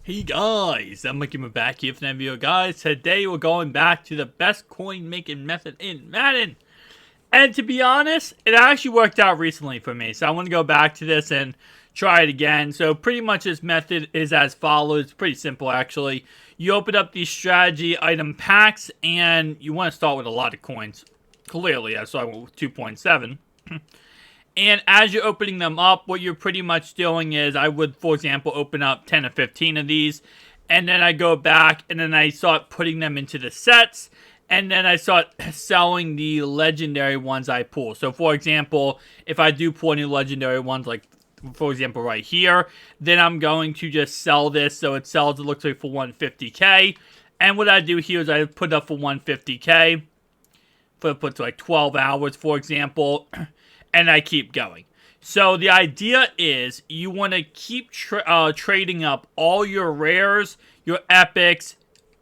Hey guys, I'm Mickey back here for another video, guys. Today we're going back to the best coin making method in Madden. And to be honest, it actually worked out recently for me. So I want to go back to this and try it again. So pretty much this method is as follows. It's pretty simple actually. You open up these strategy item packs and you want to start with a lot of coins. Clearly, I started with 2.7. And as you're opening them up, what you're pretty much doing is I would, for example, open up 10 or 15 of these. And then I go back and then I start putting them into the sets. And then I start selling the legendary ones I pull. So, for example, if I do pull any legendary ones, like, for example, right here, then I'm going to just sell this. So it sells, it looks like, for 150k. And what I do here is I put up for 150k. Put to like 12 hours, for example. And I keep going. So the idea is you want to keep trading up all your rares, your epics,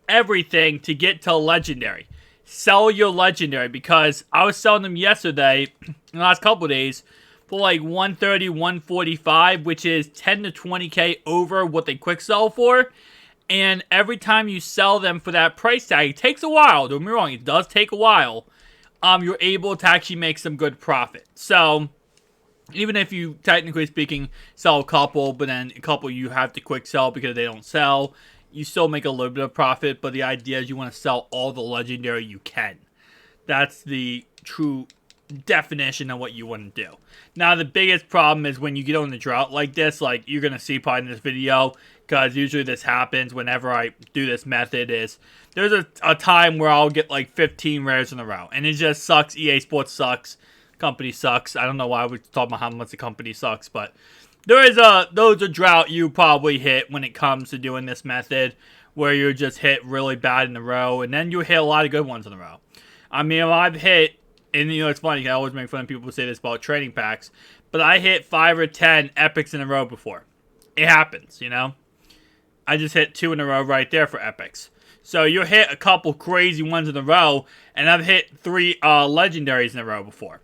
everything to get to legendary. Sell your legendary because I was selling them yesterday, in the last couple of days, for like 130, 145, which is 10 to 20k over what they quick sell for. And every time you sell them for that price tag, it takes a while. Don't get me wrong, it does take a while. You're able to actually make some good profit. So, even if you, technically speaking, sell a couple, but then a couple you have to quick sell because they don't sell, you still make a little bit of profit, but the idea is you want to sell all the legendary you can. That's the true definition of what you want to do. Now, the biggest problem is when you get on a drought like this, like you're going to see probably in this video, because usually this happens whenever I do this method, is there's a time where I'll get like 15 rares in a row, and it just sucks. EA Sports sucks. Company sucks. I don't know why we talk about how much the company sucks, but those are drought you probably hit when it comes to doing this method, where you just hit really bad in a row, and then you hit a lot of good ones in a row. I mean, I've hit, and you know, it's funny, I always make fun of people who say this about trading packs, but I hit 5 or 10 epics in a row before. It happens, you know? I just hit 2 in a row right there for epics. So you hit a couple crazy ones in a row, and I've hit 3 legendaries in a row before.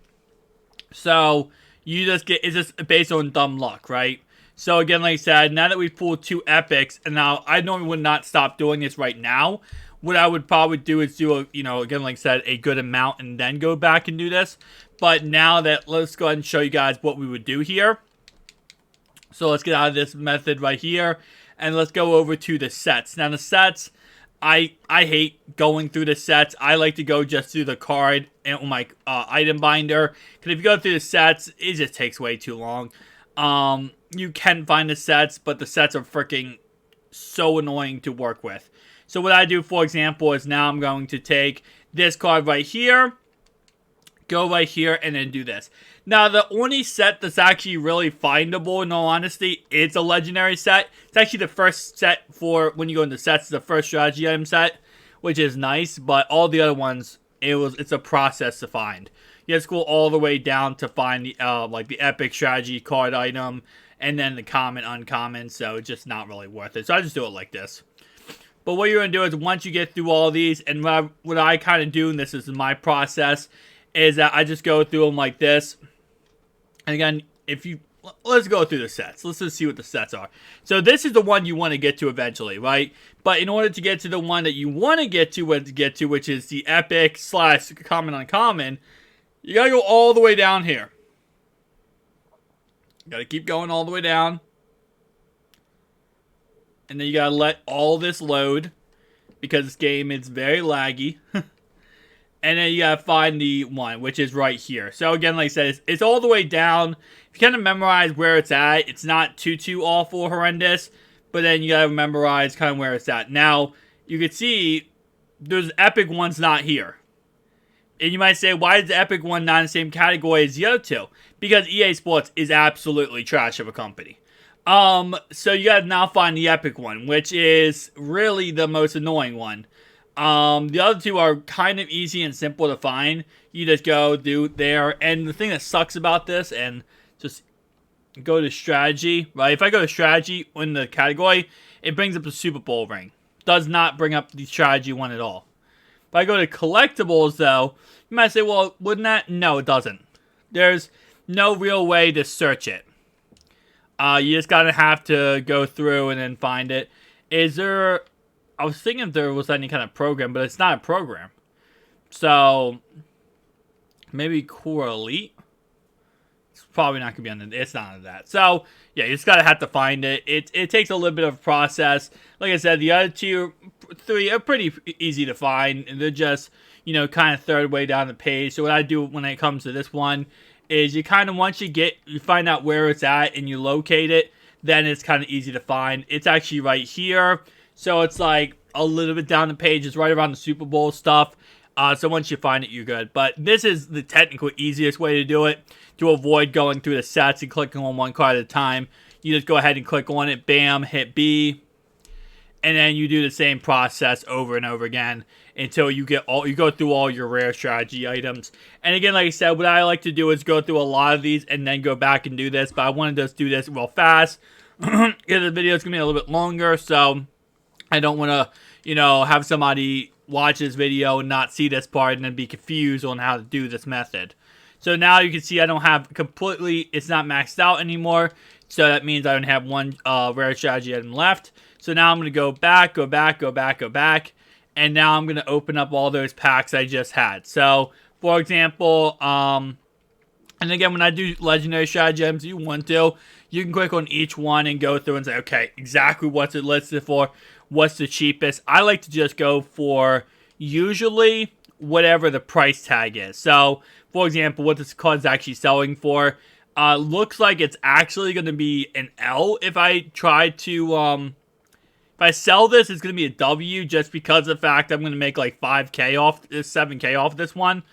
So you just get, it's just based on dumb luck, right? So again, like I said, now that we've pulled 2 epics, and now I normally would not stop doing this right now. What I would probably do is do, again, like I said, a good amount and then go back and do this. But now that, let's go ahead and show you guys what we would do here. So let's get out of this method right here. And let's go over to the sets. Now the sets, I hate going through the sets. I like to go just through the card and my item binder. Because if you go through the sets, it just takes way too long. You can find the sets, but the sets are freaking so annoying to work with. So what I do, for example, is now I'm going to take this card right here, go right here, and then do this. Now, the only set that's actually really findable, in all honesty, is a legendary set. It's actually the first set for when you go into sets, it's the first strategy item set, which is nice, but all the other ones, it's a process to find. You have to go all the way down to find the like the epic strategy card item, and then the common, uncommon, so it's just not really worth it. So I just do it like this. But what you're going to do is once you get through all these, and what I kind of do, and this is my process, is that I just go through them like this. And again, let's go through the sets. Let's just see what the sets are. So this is the one you want to get to eventually, right? But in order to get to the one that you want to get to, which is the epic / common uncommon, you got to go all the way down here. You got to keep going all the way down. And then you gotta let all this load, because this game is very laggy. And then you gotta find the one, which is right here. So again, like I said, it's all the way down. If you kind of memorize where it's at, it's not too awful, horrendous. But then you gotta memorize kind of where it's at. Now, you can see, there's epic ones not here. And you might say, why is the epic one not in the same category as the other two? Because EA Sports is absolutely trash of a company. So you gotta now find the epic one, which is really the most annoying one. The other two are kind of easy and simple to find. You just go do there, and the thing that sucks about this, and just go to strategy, right? If I go to strategy in the category, it brings up the Super Bowl ring. Does not bring up the strategy one at all. If I go to collectibles, though, you might say, well, wouldn't that? No, it doesn't. There's no real way to search it. You just gotta have to go through and then find it. Is there... I was thinking if there was any kind of program, but it's not a program. So, maybe Core Elite? It's probably not going to be on the... It's not on that. So, yeah, you just got to have to find it. It takes a little bit of a process. Like I said, the other three are pretty easy to find. And they're just, you know, kind of third way down the page. So what I do when it comes to this one is you kind of, once you find out where it's at and you locate it, then it's kind of easy to find. It's actually right here. So it's like a little bit down the page. It's right around the Super Bowl stuff. So once you find it, you're good. But this is the technical easiest way to do it, to avoid going through the sets and clicking on one card at a time. You just go ahead and click on it, bam, hit B, and then you do the same process over and over again until you go through all your rare strategy items. And again, like I said, what I like to do is go through a lot of these and then go back and do this. But I wanted to just do this real fast. The video is gonna be a little bit longer, so I don't want to, you know, have somebody watch this video and not see this part and then be confused on how to do this method. So now you can see I don't have completely, it's not maxed out anymore. So that means I only have one rare strategy item left. So now I'm going to go back. And now I'm going to open up all those packs I just had. So, for example, and again, when I do legendary strategy items, you want to, you can click on each one and go through and say, okay, exactly what's it listed for, what's the cheapest. I like to just go for usually whatever the price tag is. So, for example, what this card's actually selling for, looks like it's actually going to be an L if I try to, if I sell this, it's going to be a W just because of the fact I'm going to make like 5K off, 7K off this one.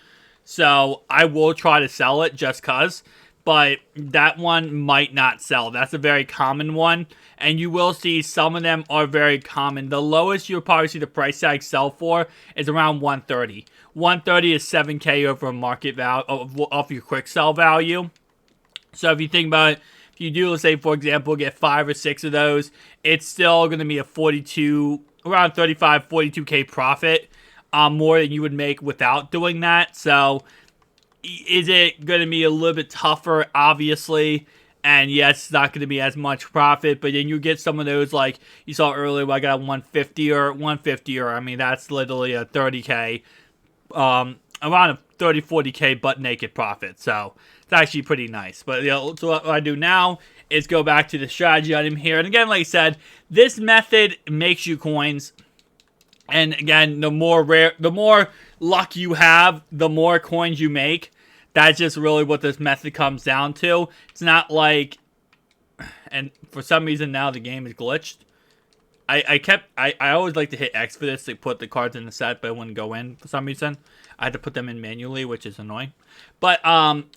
So I will try to sell it just because. But that one might not sell. That's a very common one. And you will see some of them are very common. The lowest you'll probably see the price tag sell for is around 130. 130 is 7K over market value off your quick sell value. So if you think about it, if you do, let's say, for example, get 5 or 6 of those, it's still going to be a 42, around 35, 42K profit, more than you would make without doing that. So is it going to be a little bit tougher? Obviously. And yes, it's not going to be as much profit, but then you get some of those like you saw earlier where I got 150 or I mean, that's literally a 30K, around a 30, 40K butt naked profit. So it's actually pretty nice. But you know, so what I do now is go back to the strategy item here. And again, like I said, this method makes you coins. And again, the more luck you have, the more coins you make. That's just really what this method comes down to. It's not like, and for some reason now the game is glitched. I always like to hit X for this to put the cards in the set, but it wouldn't go in for some reason. I had to put them in manually, which is annoying. But,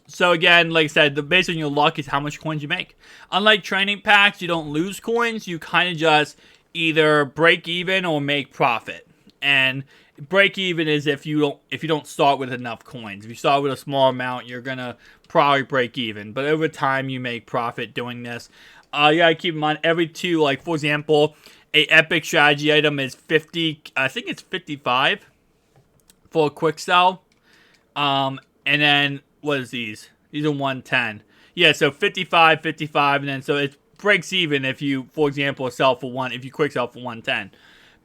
so again, like I said, based on your luck is how much coins you make. Unlike training packs, you don't lose coins. You kind of just either break even or make profit. And break even is if you don't start with enough coins. If you start with a small amount, you're gonna probably break even. But over time, you make profit doing this. You gotta keep in mind every two, like for example, a epic strategy item is 50. I think it's 55 for a quick sell. And then what is these? These are 110. Yeah, so 55, and then so it breaks even if you, for example, sell for one. If you quick sell for 110.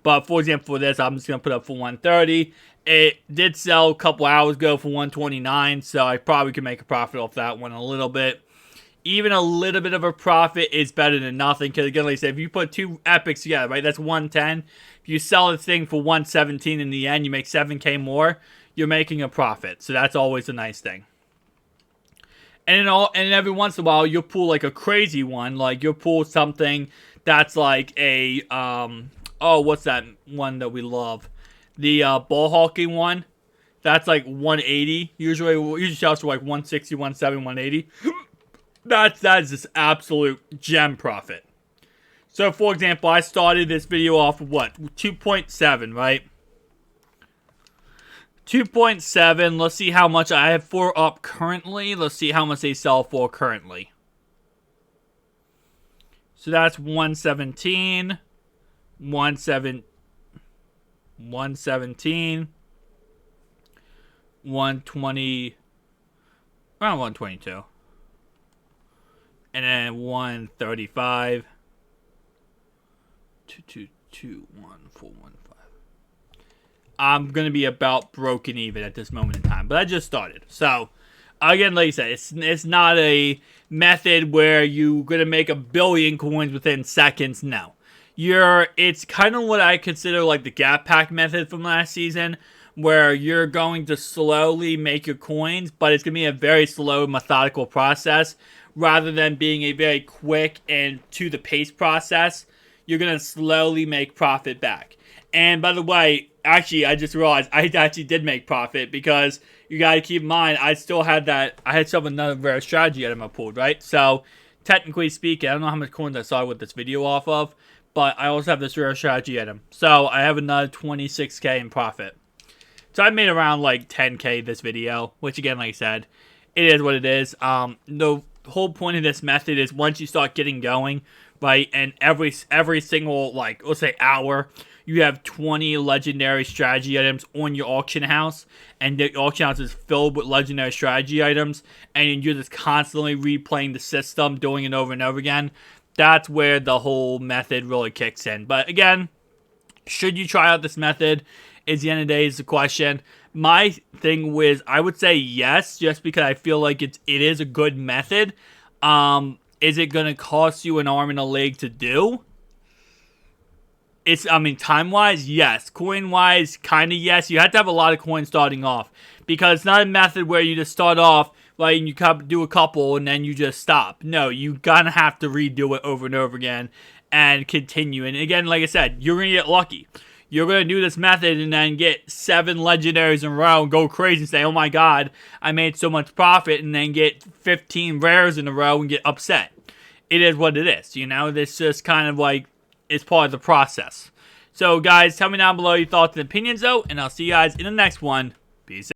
But, for example, for this, I'm just going to put up for 130. It did sell a couple hours ago for 129, so I probably could make a profit off that one a little bit. Even a little bit of a profit is better than nothing, because, again, like I said, if you put two epics together, right, that's 110. If you sell the thing for 117 in the end, you make 7K more, you're making a profit. So that's always a nice thing. And every once in a while, you'll pull, like, a crazy one. Like, you'll pull something that's like a, oh, what's that one that we love? The ball hawking one. That's like 180. Usually sells for like 160, 170, 180. That is just absolute gem profit. So, for example, I started this video off with what? 2.7, right? 2.7. Let's see how much I have 4 up currently. Let's see how much they sell for currently. So that's 117. 117, 120, around 122, and then 135, 2221415. I'm gonna be about broken even at this moment in time, but I just started. So again, like I said, it's not a method where you're gonna make 1 billion coins within seconds. No, it's kind of what I consider like the gap pack method from last season, where you're going to slowly make your coins, but it's gonna be a very slow, methodical process rather than being a very quick and to the pace process. You're gonna slowly make profit back. And by the way, actually, I just realized I actually did make profit, because you got to keep in mind, I still had another rare strategy item I pulled, right? So, technically speaking, I don't know how much coins I saw with this video off of, but I also have this rare strategy item. So, I have another 26k in profit. So, I made around like 10k this video, which again, like I said, it is what it is. The whole point of this method is once you start getting going, right, and every single, like, let's say hour, you have 20 legendary strategy items on your auction house, and the auction house is filled with legendary strategy items, and you're just constantly replaying the system, doing it over and over again. That's where the whole method really kicks in. But again, should you try out this method? Is the end of the day is the question. My thing was, I would say yes, just because I feel like it is a good method. Is it going to cost you an arm and a leg to do? Time-wise, yes. Coin-wise, kind of yes. You have to have a lot of coins starting off, because it's not a method where you just start off, like, and you do a couple, and then you just stop. No, you gonna have to redo it over and over again, and continue. And again, like I said, you're gonna get lucky. You're gonna do this method, and then get 7 legendaries in a row, and go crazy, and say, oh my god, I made so much profit, and then get 15 rares in a row, and get upset. It is what it is, you know? It's just kind of like, it's part of the process. So, guys, tell me down below your thoughts and opinions, though, and I'll see you guys in the next one. Peace out.